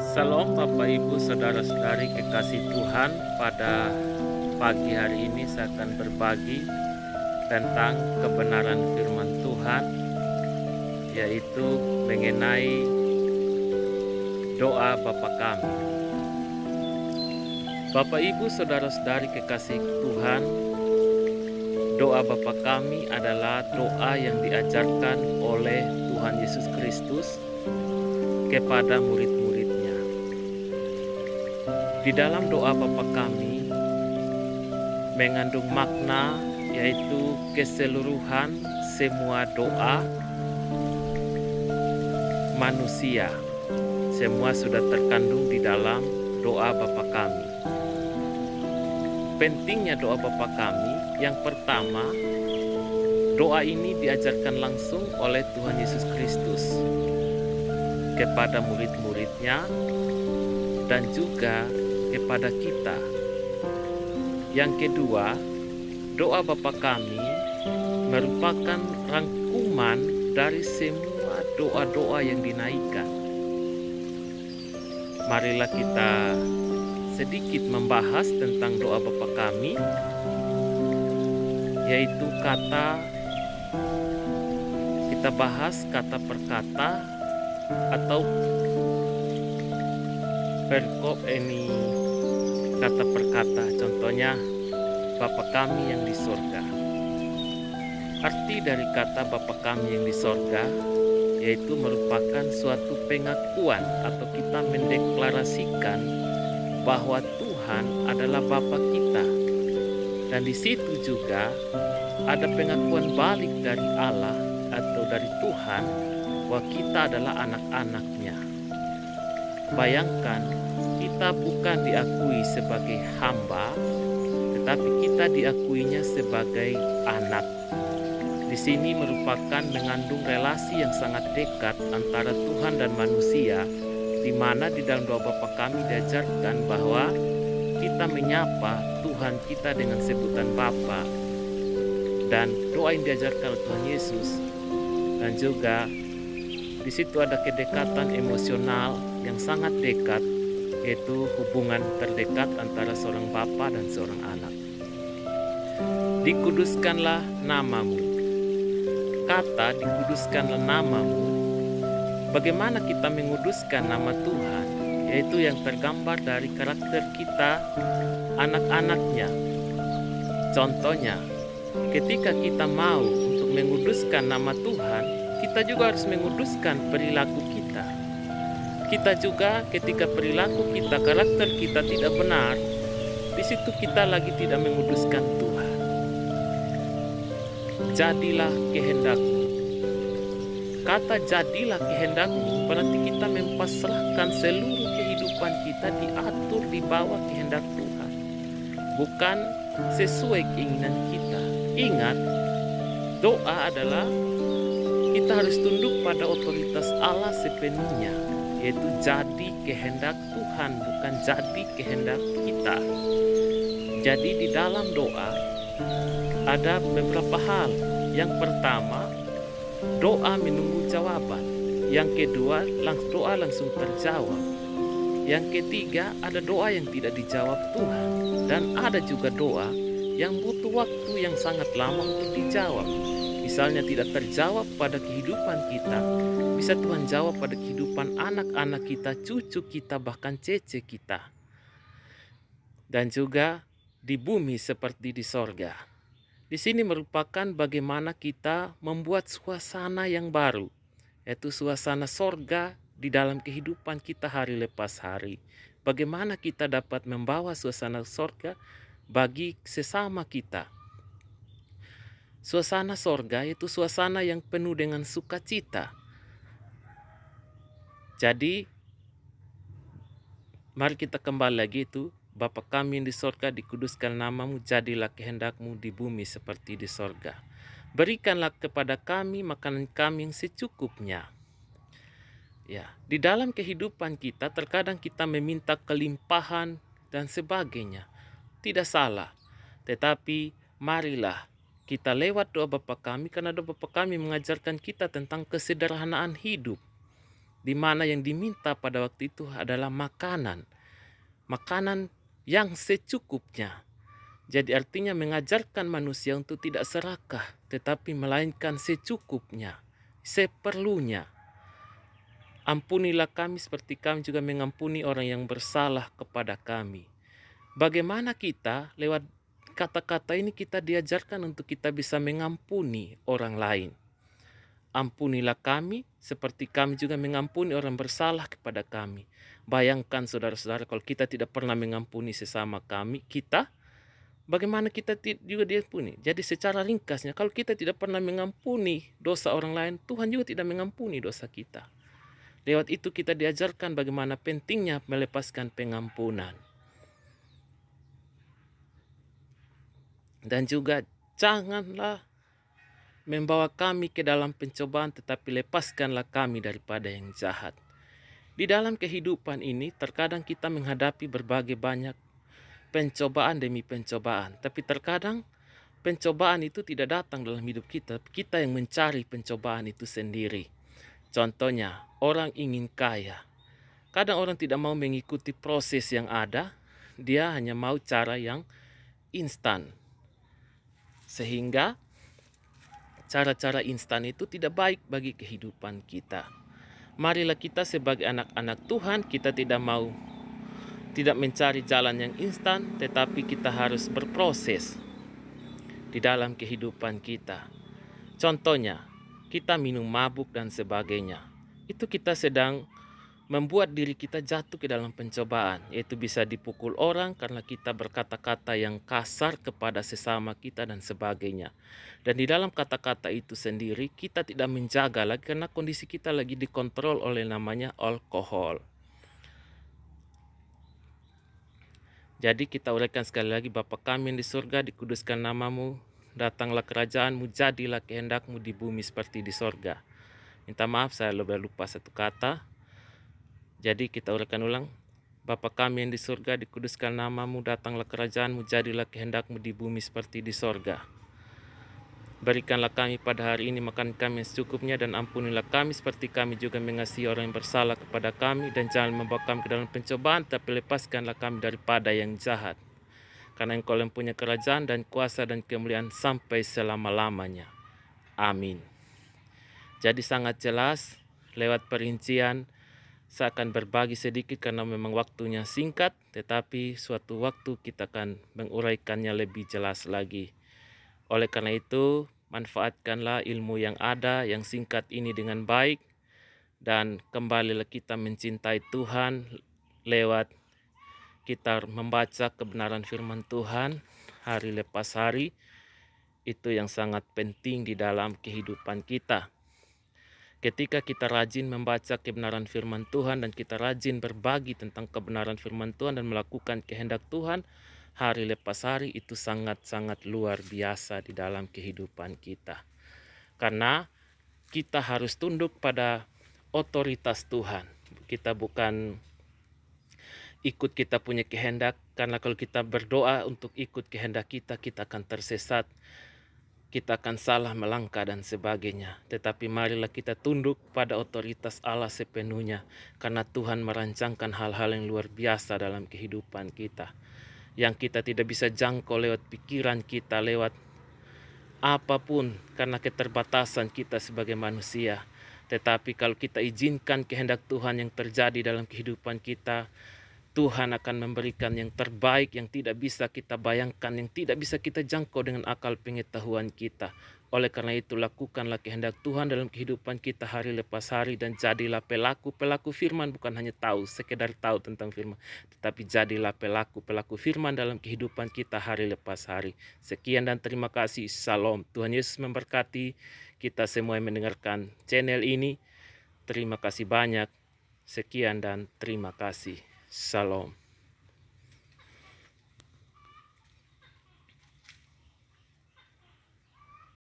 Salam Bapak Ibu Saudara-saudari kekasih Tuhan. Pada pagi hari ini saya akan berbagi tentang kebenaran firman Tuhan, yaitu mengenai doa Bapa kami. Bapak Ibu Saudara-saudari kekasih Tuhan, doa Bapa kami adalah doa yang diajarkan oleh Tuhan Yesus Kristus kepada murid-muridnya. Di dalam doa Bapa kami mengandung makna, yaitu keseluruhan semua doa manusia. Semua sudah terkandung di dalam doa Bapa kami. Pentingnya doa Bapa kami, yang pertama, doa ini diajarkan langsung oleh Tuhan Yesus Kristus kepada murid-muridnya dan juga kepada kita. Yang kedua, doa Bapa kami merupakan rangkuman dari semua doa-doa yang dinaikkan. Marilah kita sedikit membahas tentang doa Bapa kami, yaitu kita bahas kata per kata atau perkop ini kata per kata. Contohnya, Bapa kami yang di sorga. Arti dari kata Bapa kami yang di sorga yaitu merupakan suatu pengakuan atau kita mendeklarasikan bahwa Tuhan adalah Bapa kita. Dan di situ juga ada pengakuan balik dari Allah atau dari Tuhan bahwa kita adalah anak-anaknya. Bayangkan, kita bukan diakui sebagai hamba, tetapi kita diakuinya sebagai anak. Di sini merupakan mengandung relasi yang sangat dekat antara Tuhan dan manusia, di mana di dalam doa Bapa kami diajarkan bahwa kita menyapa Tuhan kita dengan sebutan Bapa, dan doa yang diajarkan oleh Tuhan Yesus. Dan juga di situ ada kedekatan emosional yang sangat dekat, yaitu hubungan terdekat antara seorang bapa dan seorang anak. Dikuduskanlah namamu. Kata dikuduskanlah namamu. Bagaimana kita menguduskan nama Tuhan? Yaitu yang tergambar dari karakter kita, anak-anaknya. Contohnya, ketika kita mau untuk menguduskan nama Tuhan, kita juga harus menguduskan perilaku kita. Kita juga ketika perilaku kita, karakter kita tidak benar, di situ kita lagi tidak menguduskan Tuhan. Jadilah kehendakmu. Kata jadilah kehendakmu berarti kita mempasrahkan seluruh kehidupan kita diatur di bawah kehendak Tuhan, bukan sesuai keinginan kita. Ingat, doa adalah kita harus tunduk pada otoritas Allah sepenuhnya, yaitu jadi kehendak Tuhan, bukan jadi kehendak kita. Jadi di dalam doa ada beberapa hal. Yang pertama, doa menunggu jawaban. Yang kedua, doa langsung terjawab. Yang ketiga, ada doa yang tidak dijawab Tuhan. Dan ada juga doa yang butuh waktu yang sangat lama untuk dijawab. Misalnya tidak terjawab pada kehidupan kita, bisa Tuhan jawab pada kehidupan anak-anak kita, cucu kita, bahkan cece kita. Dan juga di bumi seperti di sorga. Di sini merupakan bagaimana kita membuat suasana yang baru, yaitu suasana sorga di dalam kehidupan kita hari lepas hari. Bagaimana kita dapat membawa suasana sorga bagi sesama kita. Suasana sorga yaitu suasana yang penuh dengan sukacita. Jadi, mari kita kembali lagi itu. Bapa kami yang di sorga, dikuduskan namamu, jadilah kehendakmu di bumi seperti di sorga. Berikanlah kepada kami makanan kami yang secukupnya. Ya, di dalam kehidupan kita terkadang kita meminta kelimpahan dan sebagainya. Tidak salah. Tetapi marilah kita lewat doa Bapa kami, karena doa Bapa kami mengajarkan kita tentang kesederhanaan hidup. di mana yang diminta pada waktu itu adalah makanan yang secukupnya. Jadi artinya mengajarkan manusia untuk tidak serakah, tetapi melainkan secukupnya, seperlunya. Ampunilah kami seperti kami juga mengampuni orang yang bersalah kepada kami. Bagaimana kita lewat kata-kata ini kita diajarkan untuk kita bisa mengampuni orang lain. Ampunilah kami seperti kami juga mengampuni orang bersalah kepada kami. Bayangkan saudara-saudara, kalau kita tidak pernah mengampuni sesama kita, bagaimana kita juga diampuni? Jadi secara ringkasnya, kalau kita tidak pernah mengampuni dosa orang lain, Tuhan juga tidak mengampuni dosa kita. Lewat itu kita diajarkan bagaimana pentingnya melepaskan pengampunan. Dan juga janganlah membawa kami ke dalam pencobaan, tetapi lepaskanlah kami daripada yang jahat. Di dalam kehidupan ini terkadang kita menghadapi berbagai banyak pencobaan demi pencobaan. Tapi terkadang pencobaan itu tidak datang dalam hidup kita. Kita yang mencari pencobaan itu sendiri. Contohnya, orang ingin kaya. Kadang orang tidak mau mengikuti proses yang ada. Dia hanya mau cara yang instan. Sehingga cara-cara instan itu tidak baik bagi kehidupan kita. Marilah kita sebagai anak-anak Tuhan, kita tidak mencari jalan yang instan, tetapi kita harus berproses di dalam kehidupan kita. Contohnya, kita minum mabuk dan sebagainya. Itu kita sedang membuat diri kita jatuh ke dalam pencobaan, yaitu bisa dipukul orang karena kita berkata-kata yang kasar kepada sesama kita dan sebagainya. Dan di dalam kata-kata itu sendiri kita tidak menjaga lagi karena kondisi kita lagi dikontrol oleh namanya alkohol. Jadi kita uraikan sekali lagi, Bapa kami yang di surga, dikuduskan namamu, datanglah kerajaanmu, jadilah kehendakmu di bumi seperti di surga. Minta maaf saya lupa satu kata. Jadi kita uraikan ulang. Bapa kami yang di surga, dikuduskan namamu, datanglah kerajaanmu, jadilah kehendakmu di bumi seperti di sorga. Berikanlah kami pada hari ini makan kami yang secukupnya, dan ampunilah kami seperti kami juga mengasihi orang yang bersalah kepada kami, dan jangan membawa kami ke dalam pencobaan, tapi lepaskanlah kami daripada yang jahat. Karena Engkau yang punya kerajaan dan kuasa dan kemuliaan sampai selama-lamanya. Amin. Jadi sangat jelas lewat perincian. Saya akan berbagi sedikit karena memang waktunya singkat, tetapi suatu waktu kita akan menguraikannya lebih jelas lagi. Oleh karena itu, manfaatkanlah ilmu yang ada, yang singkat ini dengan baik, dan kembalilah kita mencintai Tuhan lewat kita membaca kebenaran firman Tuhan hari lepas hari. Itu yang sangat penting di dalam kehidupan kita. Ketika kita rajin membaca kebenaran firman Tuhan dan kita rajin berbagi tentang kebenaran firman Tuhan dan melakukan kehendak Tuhan hari lepas hari, itu sangat-sangat luar biasa di dalam kehidupan kita. Karena kita harus tunduk pada otoritas Tuhan. Kita bukan ikut kita punya kehendak, karena kalau kita berdoa untuk ikut kehendak kita akan tersesat. Kita akan salah melangkah dan sebagainya. Tetapi marilah kita tunduk pada otoritas Allah sepenuhnya, karena Tuhan merancangkan hal-hal yang luar biasa dalam kehidupan kita, yang kita tidak bisa jangkau lewat pikiran kita, lewat apapun, karena keterbatasan kita sebagai manusia. Tetapi kalau kita izinkan kehendak Tuhan yang terjadi dalam kehidupan kita, Tuhan akan memberikan yang terbaik yang tidak bisa kita bayangkan, yang tidak bisa kita jangkau dengan akal pengetahuan kita. Oleh karena itu, lakukanlah kehendak Tuhan dalam kehidupan kita hari lepas hari, dan jadilah pelaku firman, bukan hanya sekedar tahu tentang firman, tetapi jadilah pelaku firman dalam kehidupan kita hari lepas hari. Sekian dan terima kasih. Salam. Tuhan Yesus memberkati kita semua yang mendengarkan channel ini. Terima kasih banyak. Sekian dan terima kasih. Shalom.